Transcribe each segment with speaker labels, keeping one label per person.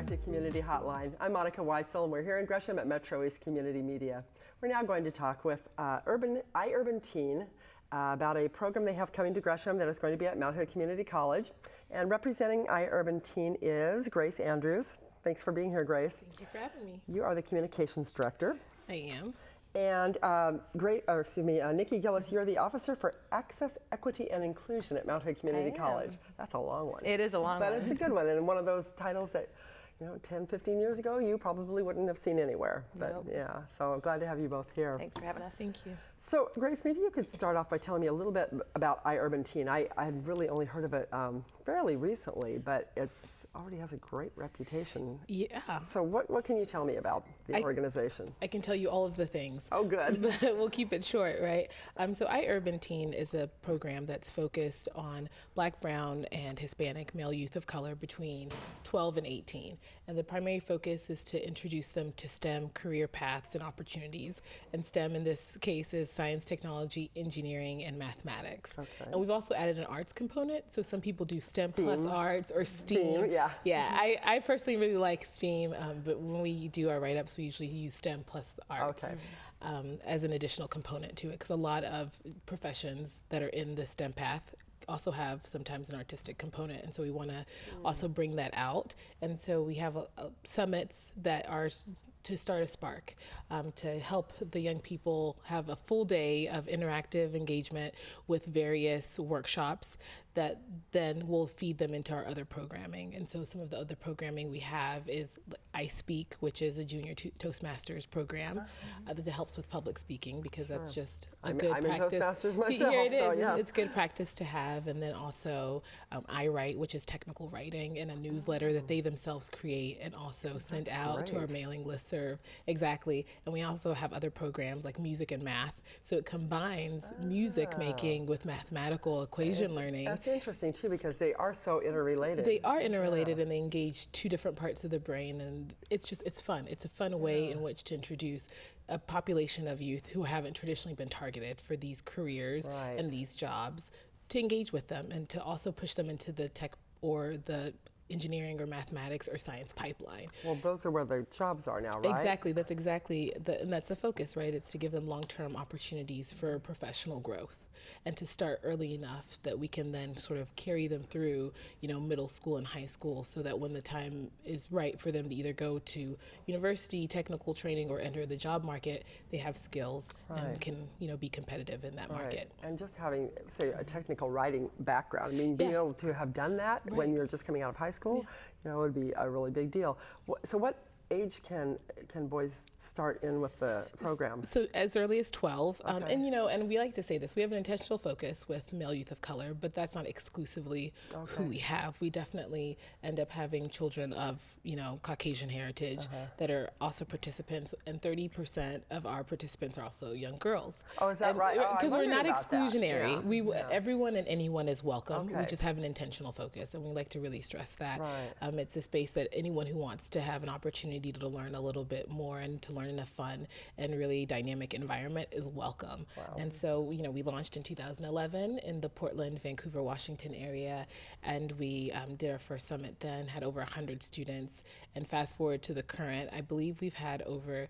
Speaker 1: To Community Hotline. I'm Monica Weitzel, and we're here in Gresham at MetroEast Community Media. We're now going to talk with iUrban Teen about a program they have coming to Gresham that is going to be at Mount Hood Community College. And representing iUrban Teen is Grace Andrews. Thanks for being here, Grace.
Speaker 2: Thank you for having me.
Speaker 1: You are the Communications Director.
Speaker 2: I am.
Speaker 1: And Nikki Gillis, you're the Officer for Access, Equity, and Inclusion at Mount Hood Community College. That's a long one.
Speaker 3: It is a long one.
Speaker 1: But it's a good one, and one of those titles that 10, 15 years ago, you probably wouldn't have seen anywhere. But
Speaker 3: Nope.
Speaker 1: yeah, so I'm glad to have you both here.
Speaker 3: Thanks for having us.
Speaker 2: Thank you.
Speaker 1: So Grace, maybe you could start off by telling me a little bit about iUrban Teen. I had really only heard of it fairly recently, but it's already has a great reputation.
Speaker 2: Yeah.
Speaker 1: So what can you tell me about the organization?
Speaker 2: I can tell you all of the things.
Speaker 1: Oh, good.
Speaker 2: But we'll keep it short, right? So iUrban Teen is a program that's focused on Black, Brown, and Hispanic male youth of color between 12 and 18. And the primary focus is to introduce them to STEM career paths and opportunities. And STEM in this case is science, technology, engineering, and mathematics. Okay. And we've also added an arts component. So some people do STEM plus arts or STEAM.
Speaker 1: Yeah.
Speaker 2: Yeah, I personally really like STEAM, but when we do our write-ups, we usually use STEM plus the arts.
Speaker 1: Okay.
Speaker 2: As an additional component to it, because a lot of professions that are in the STEM path also have sometimes an artistic component, and so we want to also bring that out. And so we have summits that are to start a spark, to help the young people have a full day of interactive engagement with various workshops that then will feed them into our other programming. And so some of the other programming we have is I Speak, which is a junior Toastmasters program that helps with public speaking, because that's just a good practice.
Speaker 1: I'm in Toastmasters myself.
Speaker 2: Here it is.
Speaker 1: So yes.
Speaker 2: It's good practice to have. And then also I Write, which is technical writing, and a newsletter that they themselves create and also send out to our mailing listserv. Exactly. And we also have other programs like music and math. So it combines music making with mathematical equation learning.
Speaker 1: That's interesting too, because they are so interrelated.
Speaker 2: They are interrelated, and they engage two different parts of the brain, and it's fun. It's a fun way in which to introduce a population of youth who haven't traditionally been targeted for these careers and these jobs, to engage with them and to also push them into the tech or the engineering or mathematics or science pipeline.
Speaker 1: Well, those are where the jobs are now, right?
Speaker 2: Exactly. That's exactly and that's the focus, right? It's to give them long-term opportunities for professional growth, and to start early enough that we can then sort of carry them through, middle school and high school, so that when the time is right for them to either go to university, technical training, or enter the job market, they have skills and can, be competitive in that market.
Speaker 1: And just having, say, a technical writing background, I mean, being able to have done that when you're just coming out of high school, would be a really big deal. So what age can boys start in with the program?
Speaker 2: So as early as 12, and we like to say this, we have an intentional focus with male youth of color, but that's not exclusively who we have. We definitely end up having children of, Caucasian heritage that are also participants, and 30% of our participants are also young girls.
Speaker 1: Oh, is that right?
Speaker 2: Because we're not exclusionary. Everyone and anyone is welcome. We just have an intentional focus, and we like to really stress that. It's a space that anyone who wants to have an opportunity to learn a little bit more and to learn in a fun and really dynamic environment is welcome. And so, we launched in 2011 in the Portland, Vancouver, Washington area, and we did our first summit then, had over 100 students, and fast forward to the current, I believe we've had over,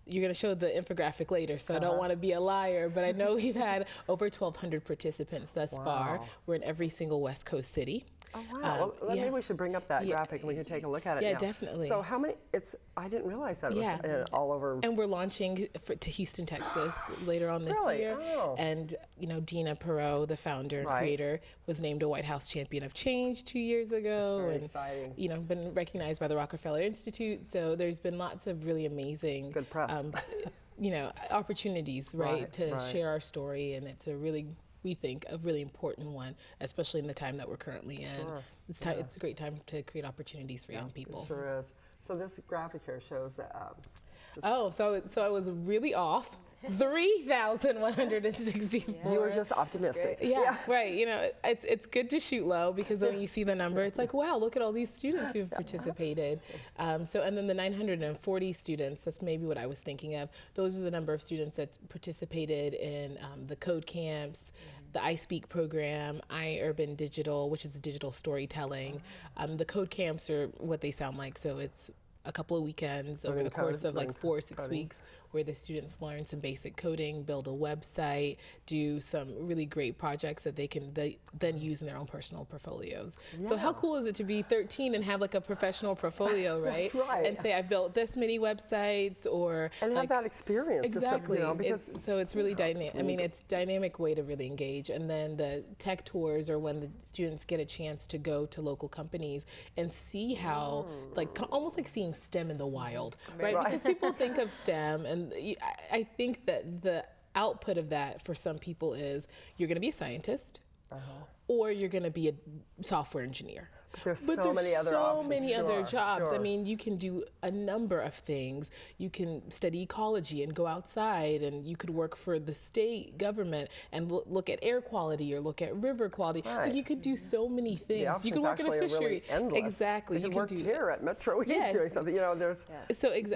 Speaker 2: you're going to show the infographic later, so I don't want to be a liar, but I know we've had over 1,200 participants thus far. We're in every single West Coast city.
Speaker 1: Oh, wow. Well, maybe we should bring up that graphic and we can take a look at it now.
Speaker 2: Yeah, definitely.
Speaker 1: So how many, I didn't realize that it was all over.
Speaker 2: And we're launching to Houston, Texas later on this year.
Speaker 1: Oh.
Speaker 2: And, Dina Perot, the founder and creator, was named a White House Champion of Change 2 years ago.
Speaker 1: That's very exciting.
Speaker 2: Been recognized by the Rockefeller Institute. So there's been lots of really amazing
Speaker 1: good press.
Speaker 2: Opportunities, to share our story, and it's a really, we think, a really important one, especially in the time that we're currently in. It's a great time to create opportunities for young people.
Speaker 1: It sure is. So this graphic here shows that.
Speaker 2: So I was really off. 3,164.
Speaker 1: You were just optimistic.
Speaker 2: Yeah, right. You know, it's good to shoot low because when you see the number, it's like, wow, look at all these students who've participated. And then the 940 students, that's maybe what I was thinking of. Those are the number of students that participated in the code camps, the I Speak program, iUrban Digital, which is digital storytelling. The code camps are what they sound like, so it's a couple of weekends over the course of like 4 or 6 weeks where the students learn some basic coding, build a website, do some really great projects that they can then use in their own personal portfolios. Yeah. So how cool is it to be 13 and have like a professional portfolio, right?
Speaker 1: That's right.
Speaker 2: And say, I've built this many websites, or
Speaker 1: and
Speaker 2: like,
Speaker 1: have that experience.
Speaker 2: Exactly.
Speaker 1: Just to, because,
Speaker 2: so it's really dynamic. I mean, it's a dynamic way to really engage. And then the tech tours are when the students get a chance to go to local companies and see how, like, almost like seeing STEM in the wild, right? Because people think of STEM, and I think that the output of that for some people is you're going to be a scientist or you're going to be a software engineer.
Speaker 1: There's so many other
Speaker 2: jobs. I mean, you can do a number of things. You can study ecology and go outside, and you could work for the state government and look at air quality or look at river quality.
Speaker 1: Right.
Speaker 2: Like, you could do so many things. You could work in a fishery.
Speaker 1: Really
Speaker 2: exactly.
Speaker 1: You can work here at MetroEast doing something. You know, there's
Speaker 2: so we'd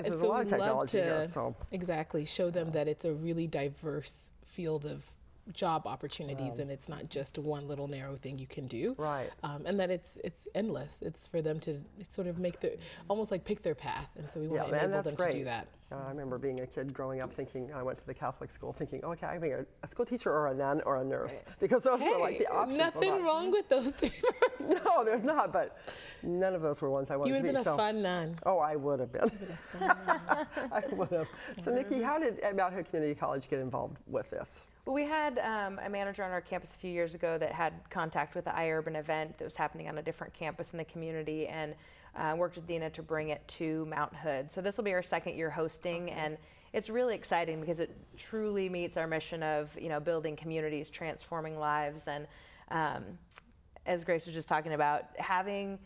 Speaker 2: love to
Speaker 1: here,
Speaker 2: show them that it's a really diverse field of job opportunities, and it's not just one little narrow thing you can do, and that it's endless. It's for them to sort of make almost like pick their path, and so we want to enable them to do that.
Speaker 1: I remember being a kid growing up thinking, I went to the Catholic school thinking, okay, I can be a school teacher or a nun or a nurse, because those were like the options.
Speaker 2: Nothing wrong with those three.
Speaker 1: No, there's not, but none of those were ones I wanted to be.
Speaker 2: You would have been a fun nun.
Speaker 1: Oh, I would have been. I would have. So Nikki, how did Mount Hood Community College get involved with this?
Speaker 3: Well, we had a manager on our campus a few years ago that had contact with the iUrban event that was happening on a different campus in the community, and worked with Dina to bring it to Mount Hood. So this will be our second year hosting, and it's really exciting because it truly meets our mission of, you know, building communities, transforming lives, and as Grace was just talking about, having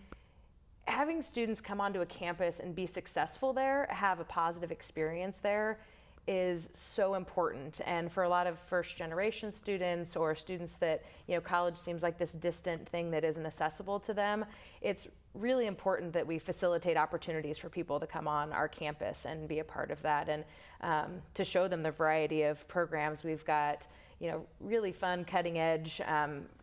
Speaker 3: students come onto a campus and be successful there, have a positive experience there, is so important. And for a lot of first generation students or students that, you know, college seems like this distant thing that isn't accessible to them, it's really important that we facilitate opportunities for people to come on our campus and be a part of that, and to show them the variety of programs. We've got, you know, really fun, cutting edge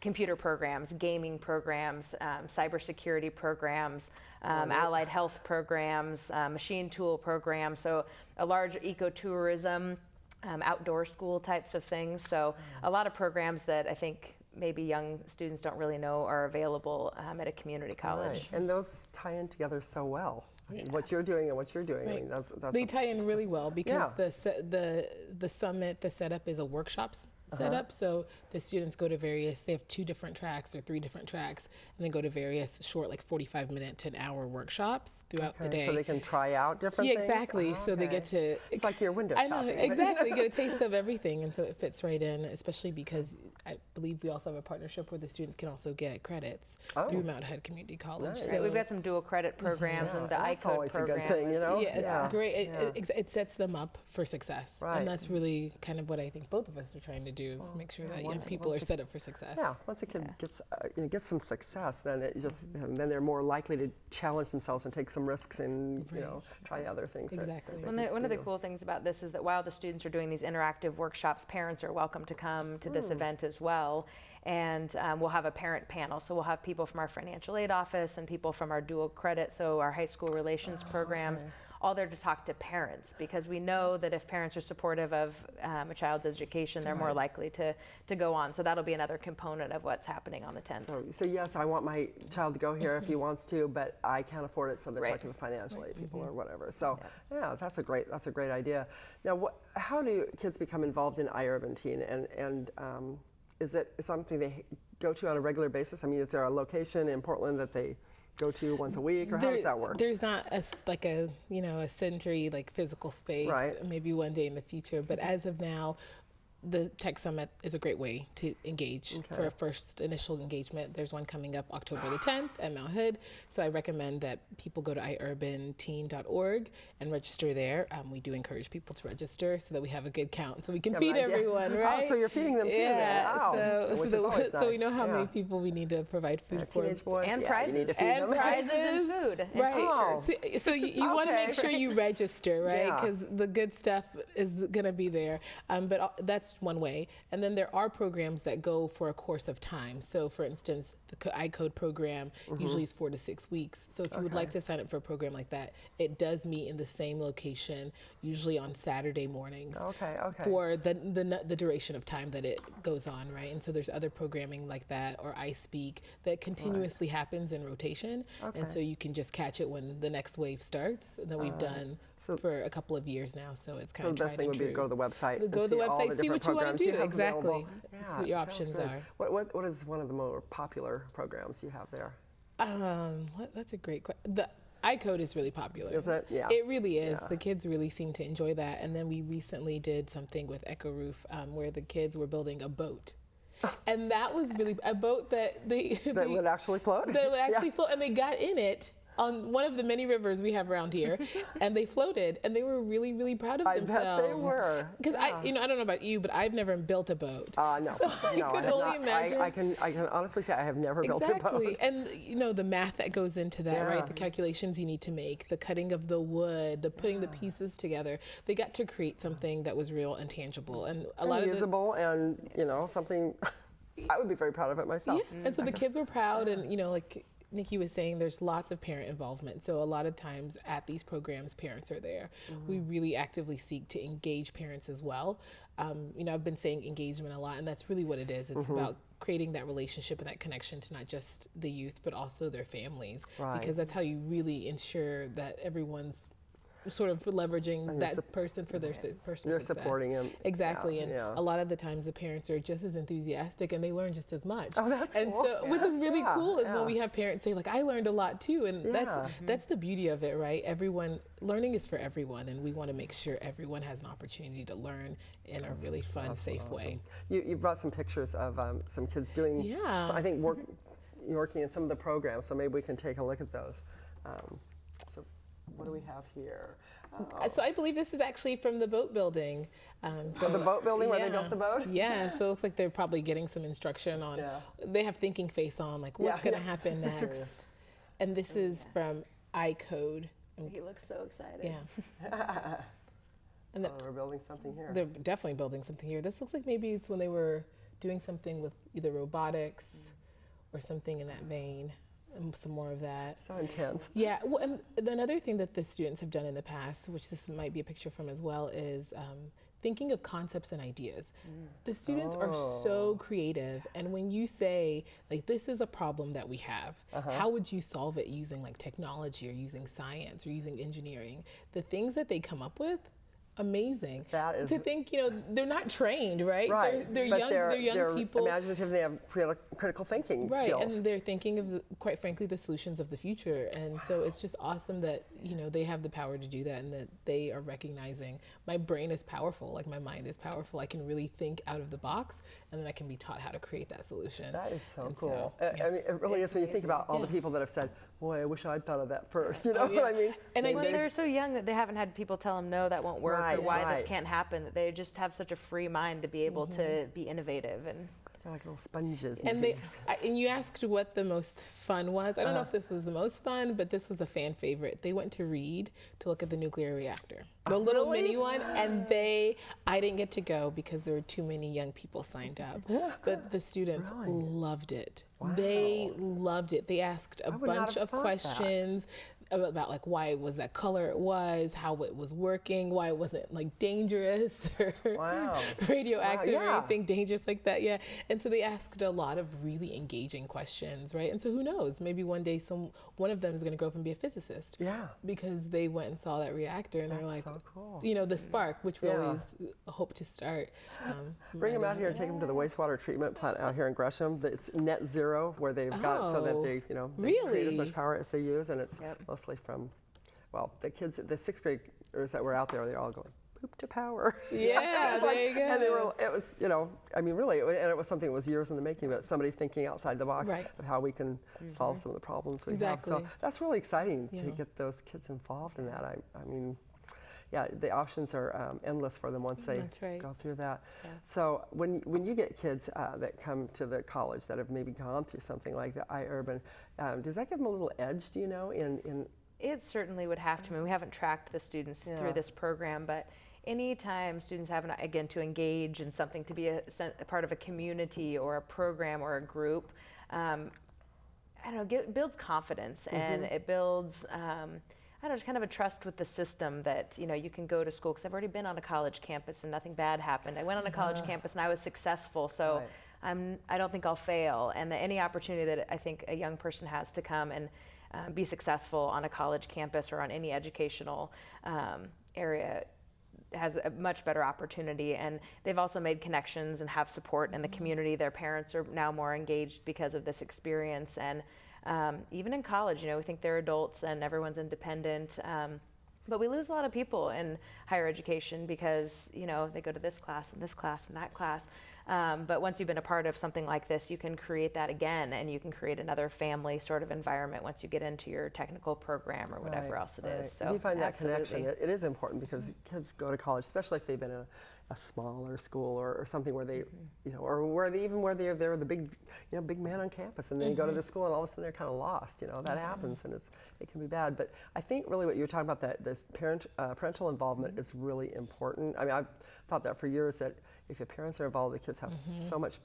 Speaker 3: computer programs, gaming programs, cybersecurity programs, allied health programs, machine tool programs, so a large ecotourism, outdoor school types of things. So a lot of programs that I think maybe young students don't really know are available at a community college.
Speaker 1: And those tie in together so well. What you're doing and what you're doing. I mean, that's
Speaker 2: they tie in really well because the summit, the setup is a workshops setup. So the students go to they have 2 different tracks or 3 different tracks, and then go to various short, like 45-minute to an hour workshops throughout the day.
Speaker 1: So they can try out different things?
Speaker 2: Exactly. So they get to...
Speaker 1: It's like your window shopping.
Speaker 2: I know, exactly. Get a taste of everything, and so it fits right in, especially because I believe we also have a partnership where the students can also get credits through Mount Hood Community College.
Speaker 3: Nice. So we've got some dual credit programs and the iCode program.
Speaker 1: That's always a good thing, you know?
Speaker 2: Yeah, it's great. It sets them up for success. And that's really kind of what I think both of us are trying to do, is make sure that young people are set up for success.
Speaker 1: Yeah, once a kid gets some success, then it just then they're more likely to challenge themselves and take some risks and you know, try other things.
Speaker 2: Exactly.
Speaker 3: One of the cool things about this is that while the students are doing these interactive workshops, parents are welcome to come to this event as well. And we'll have a parent panel. So we'll have people from our financial aid office and people from our dual credit, so our high school relations programs, all there to talk to parents, because we know that if parents are supportive of a child's education, they're more likely to go on. So that'll be another component of what's happening on the 10th.
Speaker 1: So yes, I want my child to go here if he wants to, but I can't afford it, so they're talking to financial aid people or whatever. So yeah, that's a great idea. Now, how do kids become involved in iUrban Teen, and is it something they go to on a regular basis? I mean, is there a location in Portland that they go to once a week, or how does that work?
Speaker 2: There's not a century like physical space. Maybe one day in the future, but as of now, the Tech Summit is a great way to engage for a first initial engagement. There's one coming up October the 10th at Mount Hood. So I recommend that people go to iUrbanteen.org and register there. We do encourage people to register so that we have a good count so we can feed everyone, right?
Speaker 1: Oh, so you're feeding them too,
Speaker 2: yeah,
Speaker 1: then.
Speaker 2: So we know how many people we need to provide food for.
Speaker 1: Teenage boys.
Speaker 3: And
Speaker 1: You
Speaker 3: prizes.
Speaker 1: need to feed
Speaker 3: And
Speaker 1: them.
Speaker 3: prizes and food and t-shirts.
Speaker 2: So you want to make sure you register, right?
Speaker 1: Yeah.
Speaker 2: Because the good stuff is going to be there. But that's one way. And then there are programs that go for a course of time. So for instance, the iCode program usually is 4 to 6 weeks. So if you would like to sign up for a program like that, it does meet in the same location, usually on Saturday mornings. For the duration of time that it goes on, right? And so there's other programming like that, or I Speak, that continuously happens in rotation. And so you can just catch it when the next wave starts, that we've done for a couple of years now. So it's kind of tried and true. So the best thing would be to
Speaker 1: go to the website.
Speaker 2: Go to the website, see what you want to do. Exactly.
Speaker 1: Yeah,
Speaker 2: see what your options are.
Speaker 1: What is one of the more popular programs you have there?
Speaker 2: That's a great question. The iCode is really popular.
Speaker 1: Is it? Yeah.
Speaker 2: It really is. Yeah. The kids really seem to enjoy that. And then we recently did something with Echo Roof where the kids were building a boat. And that was really a boat that that
Speaker 1: would actually float.
Speaker 2: That would actually float, and they got in it on one of the many rivers we have around here, and they floated, and they were really, really proud of themselves.
Speaker 1: I bet they were.
Speaker 2: Because I don't know about you, but I've never built a boat.
Speaker 1: No,
Speaker 2: so I could only imagine.
Speaker 1: I can honestly say I have never built a boat.
Speaker 2: And the math that goes into that, right? The calculations you need to make, the cutting of the wood, the putting the pieces together. They got to create something that was real and tangible, and a lot of
Speaker 1: usable, and something. I would be very proud of it myself.
Speaker 2: Yeah. And so the kids were proud, and like Nikki was saying, there's lots of parent involvement. So a lot of times at these programs, parents are there. We really actively seek to engage parents as well. I've been saying engagement a lot, and that's really what it is. It's about creating that relationship and that connection to not just the youth, but also their families. Right. Because that's how you really ensure that everyone's sort of leveraging that person for their personal success.
Speaker 1: You're supporting them.
Speaker 2: Exactly, and a lot of the times the parents are just as enthusiastic and they learn just as much.
Speaker 1: Oh, that's cool.
Speaker 2: So, which is really cool is when we have parents say, like, I learned a lot too, and that's the beauty of it, right? Learning is for everyone, and we want to make sure everyone has an opportunity to learn in a really fun, safe way.
Speaker 1: You brought some pictures of some kids doing, I think, working in some of the programs, so maybe we can take a look at those. What do we have here?
Speaker 2: So I believe this is actually from the boat building.
Speaker 1: The boat building where they built the boat?
Speaker 2: Yeah, so it looks like they're probably getting some instruction on, they have thinking face on, like what's going to happen next. And this is from iCode.
Speaker 3: He looks so excited.
Speaker 2: Yeah. And
Speaker 1: we're building something here.
Speaker 2: They're definitely building something here. This looks like maybe it's when they were doing something with either robotics or something in that vein. And some more of that.
Speaker 1: So intense.
Speaker 2: Yeah, well, and another thing that the students have done in the past, which this might be a picture from as well, is thinking of concepts and ideas. The students are so creative, and when you say, like, this is a problem that we have, how would you solve it using like technology or using science or using engineering? The things that they come up with, amazing.
Speaker 1: That is
Speaker 2: to think, they're not trained, right?
Speaker 1: Right.
Speaker 2: They're young. They're young people.
Speaker 1: Imaginative. They have critical thinking
Speaker 2: skills.
Speaker 1: And
Speaker 2: they're thinking of, quite frankly, the solutions of the future. And so it's just awesome that they have the power to do that, and that they are recognizing my brain is powerful. Like, my mind is powerful. I can really think out of the box, and then I can be taught how to create that solution.
Speaker 1: That is so cool. I mean, it really is when you think about all the people that have said, "Boy, I wish I'd thought of that first." You know what I mean?
Speaker 3: And they're so young that they haven't had people tell them, "No, that won't work," or "Why this can't happen." That they just have such a free mind to be able to be innovative. And
Speaker 1: they're like little sponges.
Speaker 2: And you asked what the most fun was. I don't know if this was the most fun, but this was a fan favorite. They went to Reed to look at the nuclear reactor, the little mini one, and I didn't get to go because there were too many young people signed up. But the students loved it. Wow. They loved it. They asked a bunch of questions about like why it was that color it was, how it was working, why it wasn't like dangerous or radioactive or anything dangerous like that. Yeah. And so they asked a lot of really engaging questions, right? And so who knows, maybe one day one of them is going to grow up and be a physicist. Yeah. Because they went and saw that reactor, and they're like, so cool. The spark, which we always hope to start.
Speaker 1: Bring them out here and take them to the wastewater treatment plant out here in Gresham. It's net zero, where they've got so that they create as much power as they use, and it's mostly from, the kids, the 6th graders that were out there, they're all going, poop to power.
Speaker 2: Yeah, there you go.
Speaker 1: And it was, I mean, really, and it was something that was years in the making, but somebody thinking outside the box of how we can solve some of the problems we have. So that's really exciting to get those kids involved in that. I mean, yeah, the options are endless for them once they go through that. Yeah. So when you get kids that come to the college that have maybe gone through something like the iUrban, does that give them a little edge, do you know, in
Speaker 3: It certainly would have to. I mean, we haven't tracked the students through this program, but anytime students have, again, to engage in something, to be a part of a community or a program or a group, I don't know, it builds confidence and it builds, I don't know, kind of a trust with the system that, you can go to school, because I've already been on a college campus and nothing bad happened. I went on a college campus and I was successful, so I don't think I'll fail. And any opportunity that I think a young person has to come and be successful on a college campus or on any educational area has a much better opportunity. And they've also made connections and have support in the community. Their parents are now more engaged because of this experience. And even in college, we think they're adults and everyone's independent. But we lose a lot of people in higher education because, they go to this class and this class and that class. But once you've been a part of something like this, you can create that again, and you can create another family sort of environment once you get into your technical program or whatever else it is. So
Speaker 1: you find that connection. It is important because kids go to college, especially if they've been in a smaller school or something where they, or where they're the big, big man on campus, and then you go to the school and all of a sudden they're kind of lost. That happens, and it can be bad. But I think really what you're talking about, that this parental involvement is really important. I mean, I've thought that for years, that if your parents are involved, the kids have so much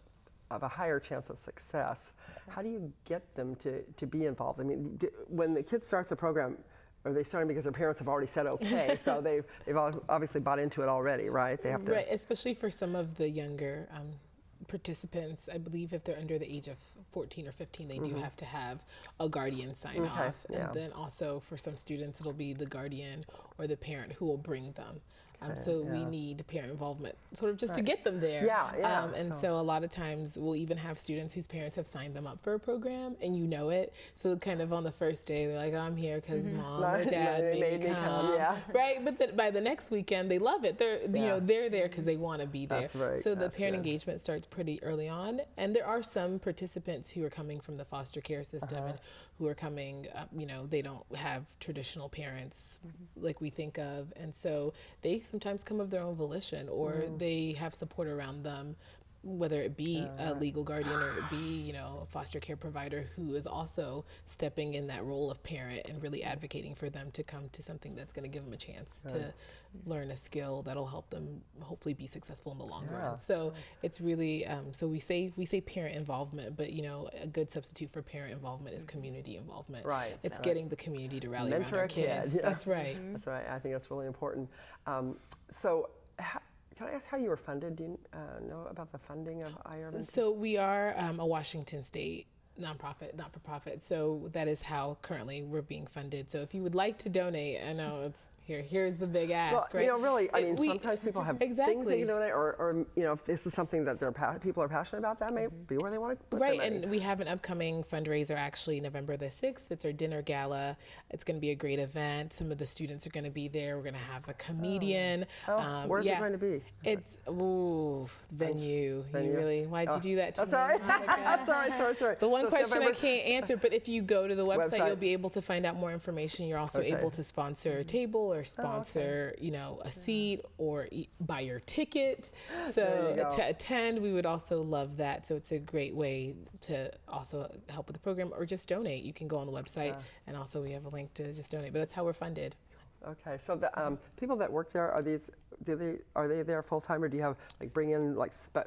Speaker 1: of a higher chance of success. How do you get them to be involved? I mean, when the kid starts a program, are they starting because their parents have already said okay? So they've obviously bought into it already, right? They have to.
Speaker 2: Right, especially for some of the younger participants. I believe if they're under the age of 14 or 15, they do have to have a guardian sign off. And then also for some students, it'll be the guardian or the parent who will bring them. So we need parent involvement sort of just to get them there. And so a lot of times we'll even have students whose parents have signed them up for a program, and it. So kind of on the first day, they're like, I'm here because mom or dad made me come. Right? But then by the next weekend, they love it. They're, they're there because they want to be there. So the parent engagement starts pretty early on. And there are some participants who are coming from the foster care system and who are coming, they don't have traditional parents like we think of. And so they sometimes come of their own volition, or they have support around them, whether it be a legal guardian or it be, a foster care provider who is also stepping in that role of parent and really advocating for them to come to something that's going to give them a chance to learn a skill that'll help them hopefully be successful in the long run. So it's really, so we say parent involvement, but a good substitute for parent involvement is community involvement.
Speaker 1: Right.
Speaker 2: It's getting the community to rally
Speaker 1: Mentor
Speaker 2: around our kids. That's right.
Speaker 1: That's right. I think that's really important. Can I ask how you were funded? Do you know about the funding of iUrban?
Speaker 2: So we are a Washington State nonprofit, not-for-profit. So that is how currently we're being funded. So if you would like to donate, I know it's here's the big ask, right?
Speaker 1: Really, I mean, sometimes people have things they can donate, or if this is something that people are passionate about, that may be where they want to put their money.
Speaker 2: And we have an upcoming fundraiser actually November the 6th. It's our dinner gala. It's going to be a great event. Some of the students are going to be there. We're going to have a comedian.
Speaker 1: Where's it going to be?
Speaker 2: It's venue. You really? Why'd you do that to me?
Speaker 1: Sorry. Sorry.
Speaker 2: The one question I can't answer, but if you go to the website, you'll be able to find out more information. You're also able to sponsor a table or sponsor, a seat or buy your ticket. So to attend, we would also love that. So it's a great way to also help with the program, or just donate. You can go on the website, and also we have a link to just donate. But that's how we're funded.
Speaker 1: Okay, so the people that work there, are they there full time, or do you have bring in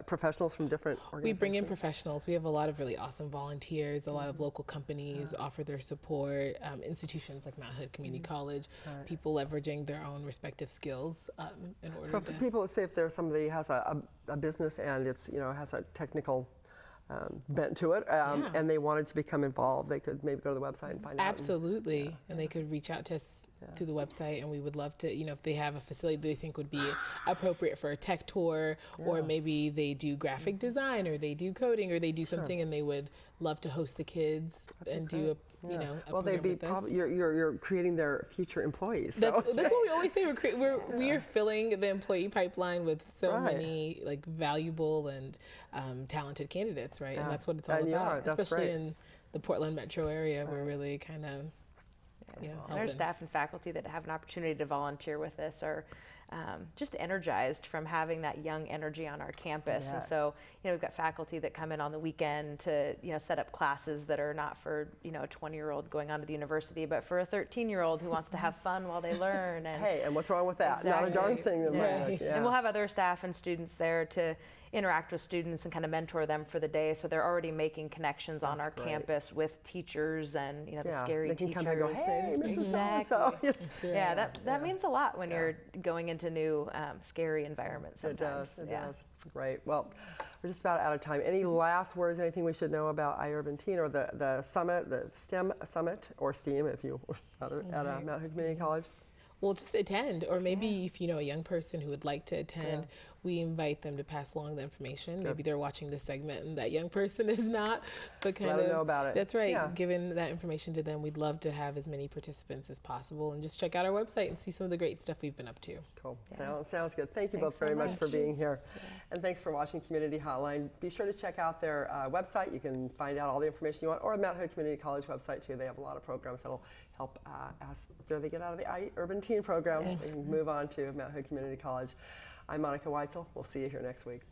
Speaker 1: professionals from different organizations?
Speaker 2: We bring in professionals. We have a lot of really awesome volunteers. A lot of local companies offer their support. Institutions like Mount Hood Community College. People leveraging their own respective skills in order.
Speaker 1: So for people, say if there's somebody who has a business and it's has a technical bent to it, and they wanted to become involved, they could maybe go to the website and find out.
Speaker 2: Absolutely, and they could reach out to us through the website, and we would love to, if they have a facility they think would be appropriate for a tech tour, or maybe they do graphic design, or they do coding, or they do something, and they would love to host the kids and do a
Speaker 1: well, they'd be probably you're creating their future employees. So.
Speaker 2: That's what we always say. We are filling the employee pipeline with so many like valuable and talented candidates, right? And that's what it's all about, especially in the Portland metro area. We're really kind of
Speaker 3: our staff and faculty that have an opportunity to volunteer with us are just energized from having that young energy on our campus. And so, we've got faculty that come in on the weekend to, set up classes that are not for, a 20-year-old going on to the university, but for a 13-year-old who wants to have fun while they learn. And
Speaker 1: hey, and what's wrong with that? Not a darn thing.
Speaker 3: And we'll have other staff and students there to interact with students and kind of mentor them for the day. So they're already making connections on our campus with teachers and, the scary teachers.
Speaker 1: Come and go, hey, Mrs.
Speaker 3: Exactly. That means a lot when you're going into new scary environments sometimes.
Speaker 1: It does. Great. Well, we're just about out of time. Any last words, anything we should know about iUrban Teen or the summit, the STEM summit, or STEAM if you at Mount Hood Community College?
Speaker 2: Well, just attend, or maybe if you know a young person who would like to attend, we invite them to pass along the information. Maybe they're watching this segment and that young person is not, but kind
Speaker 1: let them know about it.
Speaker 2: That's right. Giving that information to them, we'd love to have as many participants as possible, and just check out our website and see some of the great stuff we've been up to.
Speaker 1: Cool. Sounds good. Thank you both very much for being here, and thanks for watching Community Hotline. Be sure to check out their website. You can find out all the information you want, or the Mount Hood Community College website too. They have a lot of programs that'll help after they get out of the iUrban Teen program and move on to Mount Hood Community College. I'm Monica Weitzel. We'll see you here next week.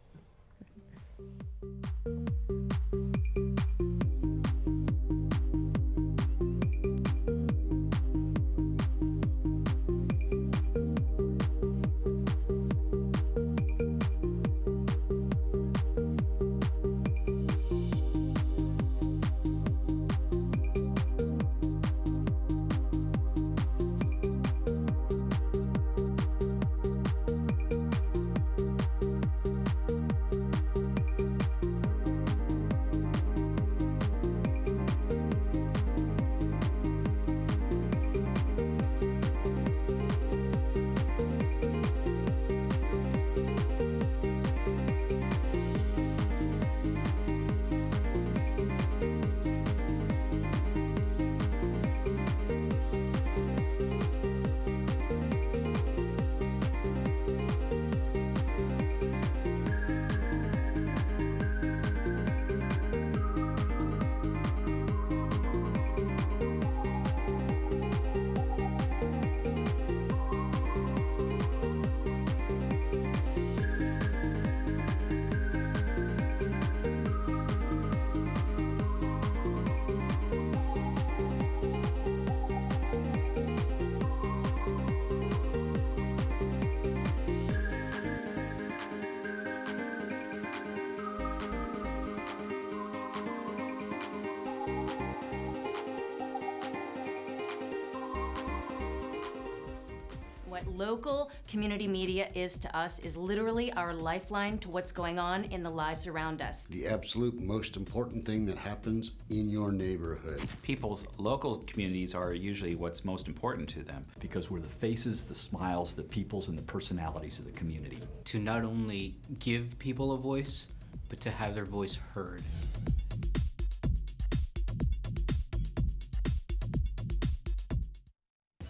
Speaker 4: What local community media is to us is literally our lifeline to what's going on in the lives around us.
Speaker 5: The absolute most important thing that happens in your neighborhood.
Speaker 6: People's local communities are usually what's most important to them.
Speaker 7: Because we're the faces, the smiles, the peoples, and the personalities of the community.
Speaker 8: To not only give people a voice, but to have their voice heard.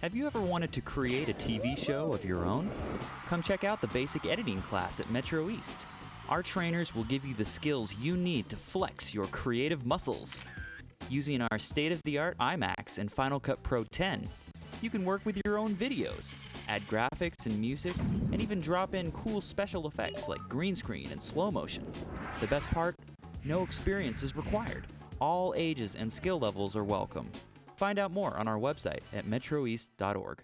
Speaker 9: Have you ever wanted to create a TV show of your own? Come check out the basic editing class at MetroEast. Our trainers will give you the skills you need to flex your creative muscles. Using our state-of-the-art IMAX and Final Cut Pro 10, you can work with your own videos, add graphics and music, and even drop in cool special effects like green screen and slow motion. The best part? No experience is required. All ages and skill levels are welcome. Find out more on our website at metroeast.org.